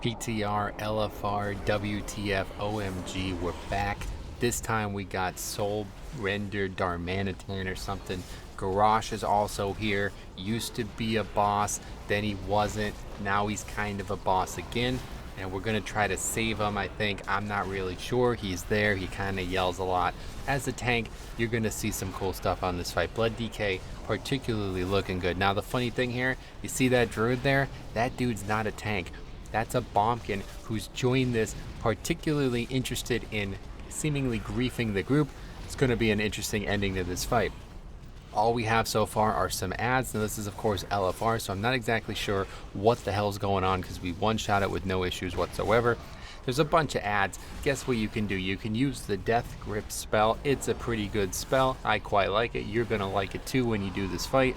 PTR, LFR, WTF, OMG, we're back. This time we got Soulrender, Domination or something. Garrosh is also here. Used to be a boss, then he wasn't. Now he's kind of a boss again. And we're going to try to save him, I think. I'm not really sure. He's there. He kind of yells a lot. As a tank, you're going to see some cool stuff on this fight. Blood DK, particularly looking good. Now, the funny thing here, you see that druid there? That dude's not a tank. That's a bombkin who's joined this, particularly interested in seemingly griefing the group. It's going to be an interesting ending to this fight. All we have so far are some ads. Now this is of course LFR, so I'm not exactly sure what the hell's going on because we one-shot it with no issues whatsoever. There's a bunch of ads. Guess what you can do? You can use the Death Grip spell. It's a pretty good spell. I quite like it. You're gonna like it too when you do this fight.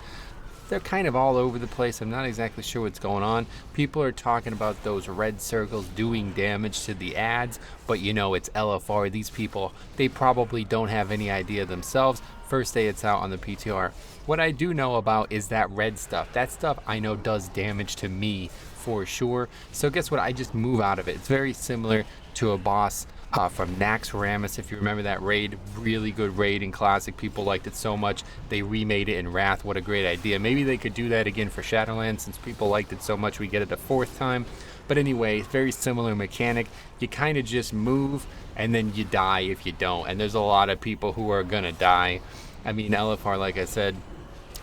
They're kind of all over the place. I'm not exactly sure what's going on. People are talking about those red circles doing damage to the ads, but you know, it's LFR. These people, they probably don't have any idea themselves. First day it's out on the PTR. What I do know about is that red stuff. That stuff I know does damage to me for sure. So guess what? I just move out of it. It's very similar to a boss from Naxxramas, if you remember that raid. Really good raid in Classic. People liked it so much they remade it in Wrath. What a great idea. Maybe they could do that again for Shadowlands since people liked it so much we get it a fourth time. But anyway, very similar mechanic. You kind of just move and then you die if you don't. And there's a lot of people who are gonna die. I mean, LFR, like I said,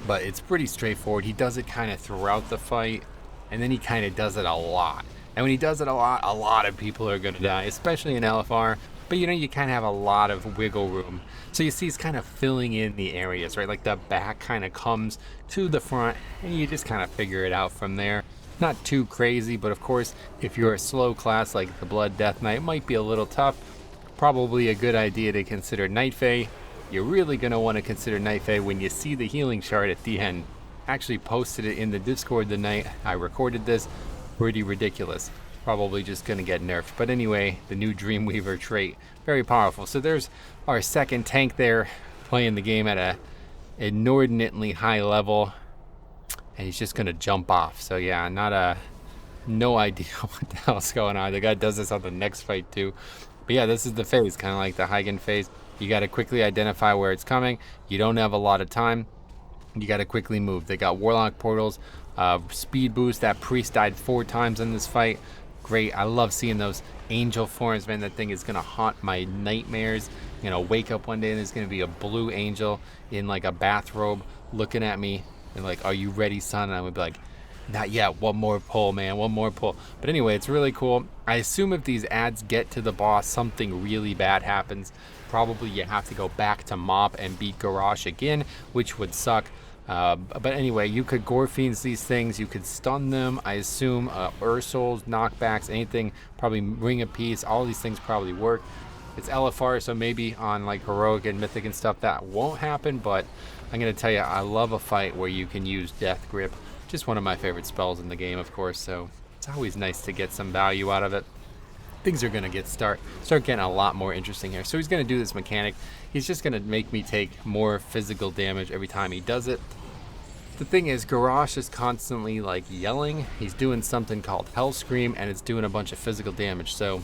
but it's pretty straightforward. He does it kind of throughout the fight, and then he kind of does it a lot. And when he does it a lot of people are going to die, especially in LFR. But you know, you kind of have a lot of wiggle room. So you see he's kind of filling in the areas, right? Like the back kind of comes to the front, and you just kind of figure it out from there. Not too crazy, but of course, if you're a slow class like the Blood Death Knight, it might be a little tough. Probably a good idea to consider Night Fae. You're really going to want to consider Night Fae when you see the healing shard at the end. Actually posted it in the Discord the night I recorded this. Pretty ridiculous. Probably just going to get nerfed. But anyway, the new Dreamweaver trait, very powerful. So there's our second tank there, playing the game at a inordinately high level. And he's just going to jump off. So yeah, no idea what the hell's going on. The guy does this on the next fight too. But yeah, this is the phase, kind of like the Hygen phase. You got to quickly identify where it's coming. You don't have a lot of time. You got to quickly move. They got Warlock portals, speed boost. That priest died 4 times in this fight. Great. I love seeing those angel forms, man. That thing is going to haunt my nightmares. You know, wake up one day and there's going to be a blue angel in like a bathrobe looking at me and like, are you ready, son? And I would be like, not yet. One more pull, man. One more pull. But anyway, it's really cool. I assume if these ads get to the boss, something really bad happens. Probably you have to go back to Mop and beat Garrosh again, which would suck. But anyway, you could Gore Fiends these things. You could stun them. I assume Ursouls, knockbacks, anything. Probably Ring of Peace. All these things probably work. It's LFR, so maybe on like Heroic and Mythic and stuff that won't happen. But I'm going to tell you, I love a fight where you can use Death Grip. Just one of my favorite spells in the game, of course. So it's always nice to get some value out of it. Things are going to start getting a lot more interesting here. So he's going to do this mechanic. He's just going to make me take more physical damage every time he does it. The thing is, Garrosh is constantly like yelling. He's doing something called Hell Scream, and it's doing a bunch of physical damage. So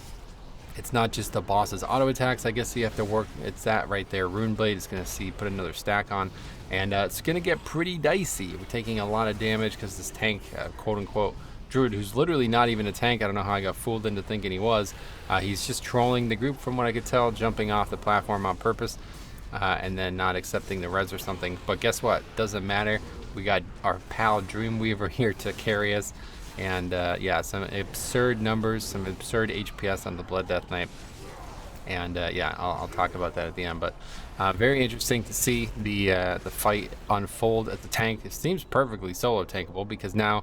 it's not just the boss's auto attacks. I guess you have to work. It's that right there. Rune Blade is going to put another stack on, and it's going to get pretty dicey. We're taking a lot of damage because this tank, quote unquote, Druid, who's literally not even a tank. I don't know how I got fooled into thinking he was. He's just trolling the group from what I could tell, jumping off the platform on purpose, and then not accepting the res or something. But guess what? Doesn't matter. We got our pal Dreamweaver here to carry us. And yeah, some absurd numbers, some absurd HPS on the Blood Death Knight. And yeah, I'll talk about that at the end. But very interesting to see the fight unfold at the tank. It seems perfectly solo tankable because now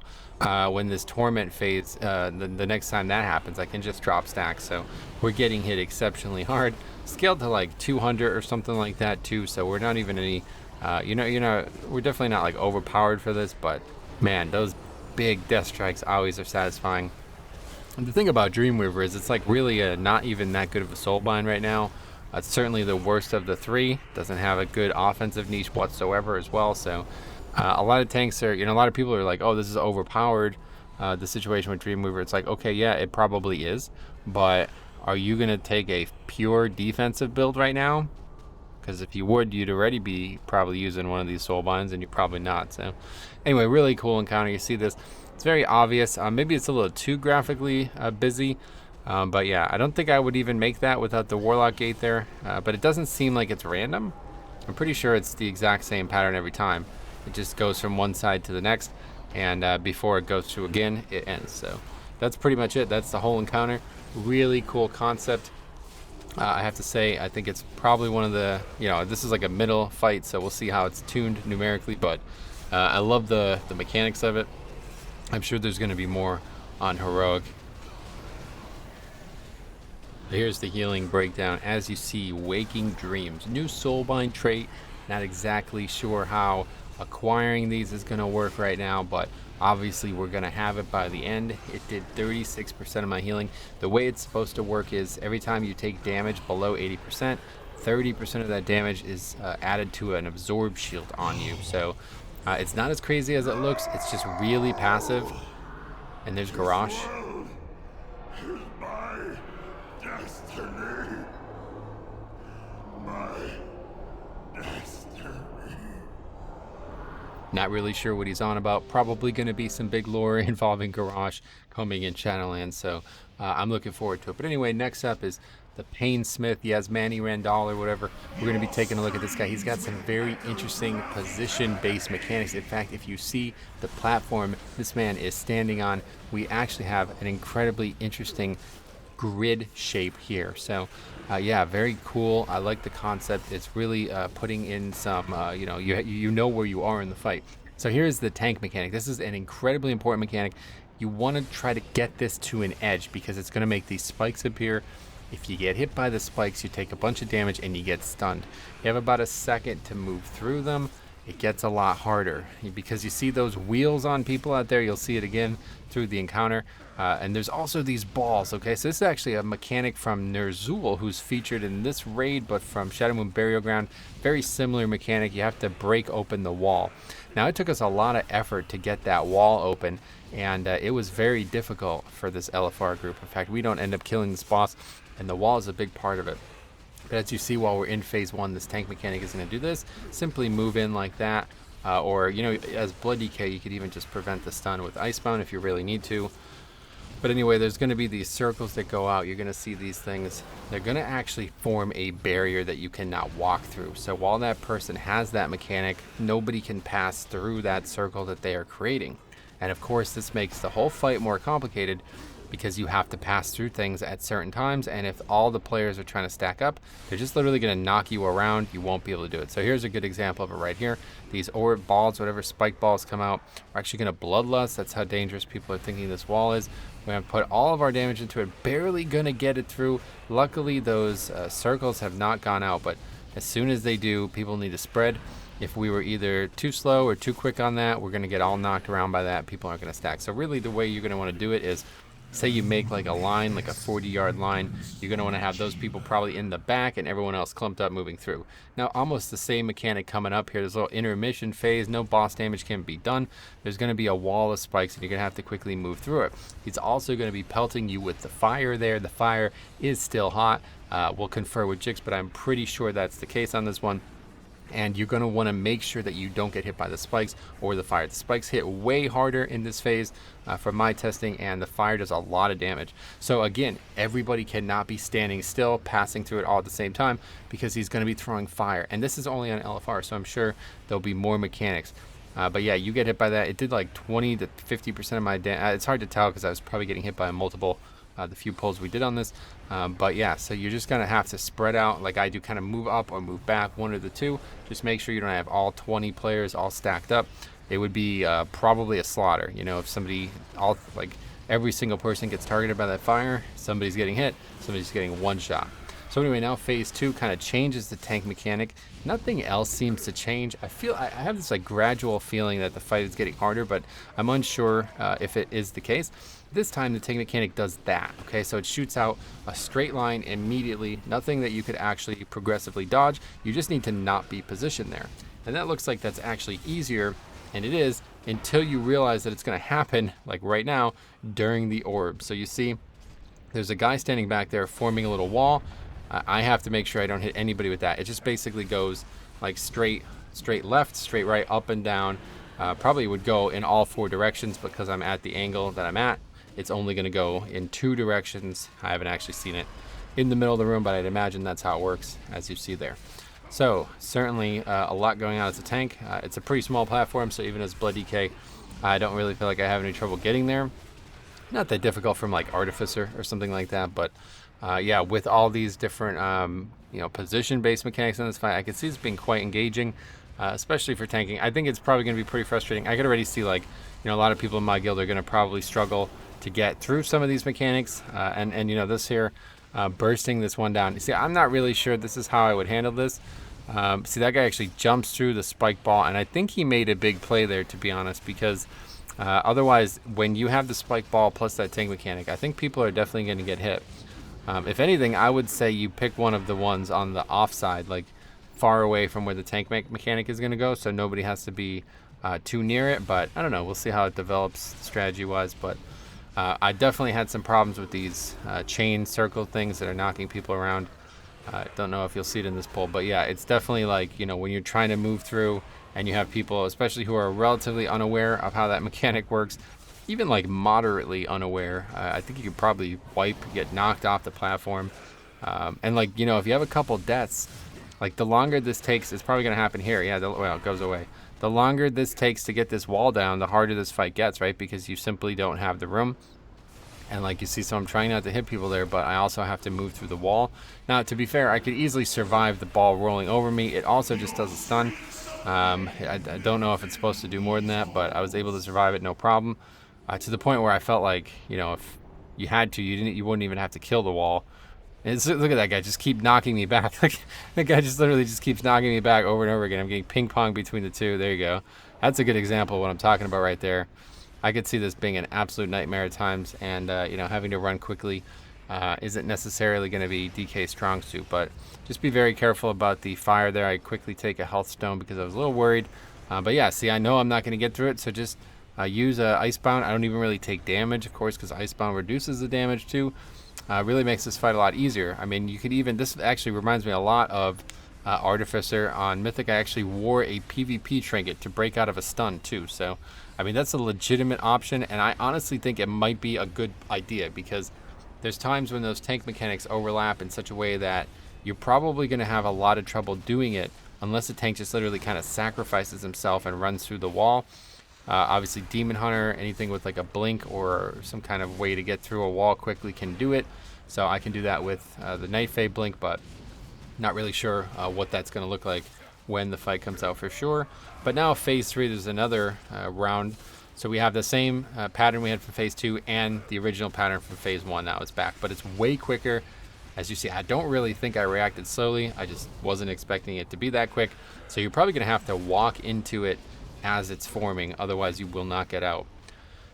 when this torment phase, the next time that happens, I can just drop stacks. So we're getting hit exceptionally hard, scaled to like 200 or something like that too. So we're not even any, you know, we're definitely not like overpowered for this. But man, those big death strikes always are satisfying. And the thing about Dreamweaver is it's like really not even that good of a soulbind right now. It's certainly the worst of the 3. Doesn't have a good offensive niche whatsoever as well. So a lot of tanks are, you know, a lot of people are like, oh, this is overpowered. the situation with Dreamweaver. It's like, okay, yeah, it probably is, but are you going to take a pure defensive build right now? Because if you would, you'd already be probably using one of these soul binds, and you're probably not. So anyway, really cool encounter. You see this, it's very obvious. Maybe it's a little too graphically busy, but yeah, I don't think I would even make that without the Warlock Gate there, but it doesn't seem like it's random. I'm pretty sure it's the exact same pattern every time. It just goes from one side to the next, and before it goes through again, it ends. So that's pretty much it. That's the whole encounter. Really cool concept. I have to say, I think it's probably one of the, this is like a middle fight, so we'll see how it's tuned numerically, but I love the mechanics of it. I'm sure there's going to be more on Heroic. Here's the healing breakdown. As you see, Waking Dreams, new Soulbind trait. Not exactly sure how acquiring these is going to work right now, but obviously we're going to have it by the end. It did 36% of my healing. The way it's supposed to work is every time you take damage below 80%, 30% of that damage is added to an absorb shield on you. So it's not as crazy as it looks. It's just really passive. And there's Garrosh. Not really sure what he's on about. Probably going to be some big lore involving Garrosh coming in Shadowlands, so I'm looking forward to it. But anyway, next up is the Painsmith, Yasmani Randall or whatever. We're going to be taking a look at this guy. He's got some very interesting position-based mechanics. In fact, if you see the platform this man is standing on, we actually have an incredibly interesting grid shape here. So yeah, very cool. I like the concept. It's really putting in some you know where you are in the fight. So here's the tank mechanic. This is an incredibly important mechanic. You want to try to get this to an edge because it's going to make these spikes appear. If you get hit by the spikes, you take a bunch of damage and you get stunned. You have about a second to move through them. It gets a lot harder because you see those wheels on people out there. You'll see it again through the encounter. And there's also these balls, okay? So this is actually a mechanic from Ner'zhul, who's featured in this raid, but from Shadowmoon Burial Ground. Very similar mechanic. You have to break open the wall. Now, it took us a lot of effort to get that wall open, and it was very difficult for this LFR group. In fact, we don't end up killing this boss, and the wall is a big part of it. But as you see, while we're in phase 1, this tank mechanic is going to do this. Simply move in like that, or, as Blood DK, you could even just prevent the stun with Icebound if you really need to. But anyway, there's going to be these circles that go out. You're going to see these things. They're going to actually form a barrier that you cannot walk through. So while that person has that mechanic, nobody can pass through that circle that they are creating. And of course, this makes the whole fight more complicated because you have to pass through things at certain times, and if all the players are trying to stack up, they're just literally going to knock you around. You won't be able to do it. So here's a good example of it right here. These orb balls, whatever spike balls come out, are actually going to bloodlust. That's how dangerous people are thinking this wall is. We're going to put all of our damage into it, barely going to get it through. Luckily, those circles have not gone out, but as soon as they do, people need to spread. If we were either too slow or too quick on that, we're going to get all knocked around by that. People aren't going to stack. So really the way you're going to want to do it is, say you make like a line, like a 40-yard line, you're going to want to have those people probably in the back and everyone else clumped up moving through. Now, almost the same mechanic coming up here. There's a little intermission phase. No boss damage can be done. There's going to be a wall of spikes and you're going to have to quickly move through it. He's also going to be pelting you with the fire there. The fire is still hot. We'll confer with Jix, but I'm pretty sure that's the case on this one. And you're going to want to make sure that you don't get hit by the spikes or the fire. The spikes hit way harder in this phase from my testing, and the fire does a lot of damage. So again, everybody cannot be standing still, passing through it all at the same time, because he's going to be throwing fire. And this is only on LFR, so I'm sure there'll be more mechanics. But yeah, you get hit by that. It did like 20 to 50% of my damage. It's hard to tell because I was probably getting hit by multiple the few pulls we did on this, but yeah, so you're just gonna have to spread out like I do, kind of move up or move back, one of the two. Just make sure you don't have all 20 players all stacked up. It would be probably a slaughter, if somebody, every single person gets targeted by that fire, somebody's getting hit, somebody's getting one shot. So anyway, now phase 2 kind of changes the tank mechanic. Nothing else seems to change. I have this gradual feeling that the fight is getting harder, but I'm unsure if it is the case. This time the tank mechanic does that, okay? So it shoots out a straight line immediately, nothing that you could actually progressively dodge. You just need to not be positioned there. And that looks like that's actually easier, and it is, until you realize that it's going to happen, like right now, during the orb. So you see there's a guy standing back there forming a little wall. I have to make sure I don't hit anybody with that. It just basically goes like straight left, straight right, up and down. Probably would go in all 4 directions, because I'm at the angle that I'm at. It's only going to go in 2 directions. I haven't actually seen it in the middle of the room, but I'd imagine that's how it works, as you see there. So certainly a lot going on as a tank. It's a pretty small platform, so even as Blood DK, I don't really feel like I have any trouble getting there. Not that difficult from like Artificer or something like that, but yeah, with all these different position-based mechanics in this fight, I can see this being quite engaging, especially for tanking. I think it's probably going to be pretty frustrating. I could already see, like, a lot of people in my guild are going to probably struggle to get through some of these mechanics, and this here, bursting this one down. You see, I'm not really sure this is how I would handle this. See, that guy actually jumps through the spike ball, and I think he made a big play there, to be honest, because otherwise, when you have the spike ball plus that tank mechanic, I think people are definitely going to get hit. If anything, I would say you pick one of the ones on the offside, like far away from where the tank mechanic is going to go, so nobody has to be too near it. But I don't know, we'll see how it develops strategy-wise. But I definitely had some problems with these chain circle things that are knocking people around. I don't know if you'll see it in this poll, but yeah, it's definitely like, when you're trying to move through and you have people, especially who are relatively unaware of how that mechanic works, even like moderately unaware, I think you could probably get knocked off the platform. And like, if you have a couple deaths, like the longer this takes, it's probably going to happen here. Yeah, well, it goes away. The longer this takes to get this wall down, the harder this fight gets, right? Because you simply don't have the room. And like you see, so I'm trying not to hit people there, but I also have to move through the wall. Now, to be fair, I could easily survive the ball rolling over me. It also just does a stun. I don't know if it's supposed to do more than that, but I was able to survive it, no problem. To the point where I felt like, if you had to, you wouldn't even have to kill the wall. And look at that guy, just keep knocking me back. Like, the guy just literally just keeps knocking me back over and over again. I'm getting ping pong between the two. There you go. That's a good example of what I'm talking about right there. I could see this being an absolute nightmare at times, and having to run quickly isn't necessarily going to be DK strong suit, but just be very careful about the fire there. I quickly take a health stone because I was a little worried, but yeah, see, I know I'm not going to get through it, so just use Icebound. I don't even really take damage, of course, because Icebound reduces the damage too. Really makes this fight a lot easier. I mean, you could even, this actually reminds me a lot of Artificer on Mythic. I actually wore a PvP trinket to break out of a stun too, so I mean, that's a legitimate option, and I honestly think it might be a good idea, because there's times when those tank mechanics overlap in such a way that you're probably going to have a lot of trouble doing it unless the tank just literally kind of sacrifices himself and runs through the wall. Obviously, Demon Hunter, anything with like a blink or some kind of way to get through a wall quickly can do it. So I can do that with the Night Fae blink, but not really sure what that's going to look like when the fight comes out for sure. But now phase 3, there's another round. So we have the same pattern we had from phase 2 and the original pattern from phase 1. Now it's back, but it's way quicker. As you see, I don't really think I reacted slowly. I just wasn't expecting it to be that quick. So you're probably going to have to walk into it as it's forming, otherwise you will not get out.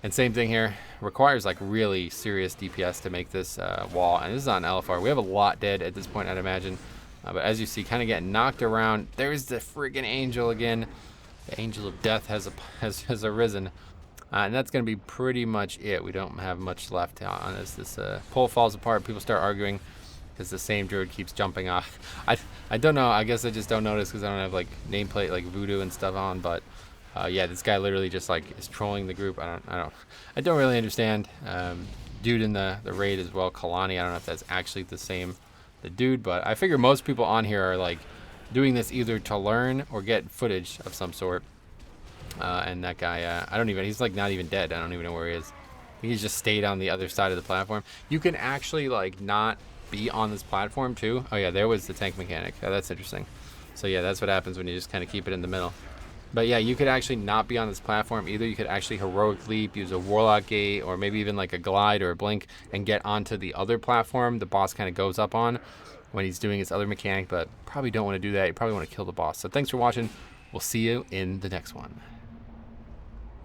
And same thing here, requires like really serious DPS to make this wall, and this is on LFR. We have a lot dead at this point, I'd imagine. But as you see, kind of getting knocked around. There's the friggin' angel again. The angel of death has arisen. And that's going to be pretty much it. We don't have much left on this. This pole falls apart. People start arguing because the same druid keeps jumping off. I don't know. I guess I just don't notice because I don't have like nameplate like voodoo and stuff on. But yeah, this guy literally just like is trolling the group. I don't really understand. Dude in the raid as well, Kalani. I don't know if that's actually the dude, but I figure most people on here are like doing this either to learn or get footage of some sort. And that guy, he's like not even dead. I don't even know where he is. I think he's just stayed on the other side of the platform. You can actually like not be on this platform too. Oh yeah, there was the tank mechanic. Oh, that's interesting. So yeah, that's what happens when you just kind of keep it in the middle. But yeah, you could actually not be on this platform either. You could actually heroic leap, use a warlock gate, or maybe even like a glide or a blink and get onto the other platform the boss kind of goes up on when he's doing his other mechanic, but probably don't want to do that. You probably want to kill the boss. So thanks for watching. We'll see you in the next one.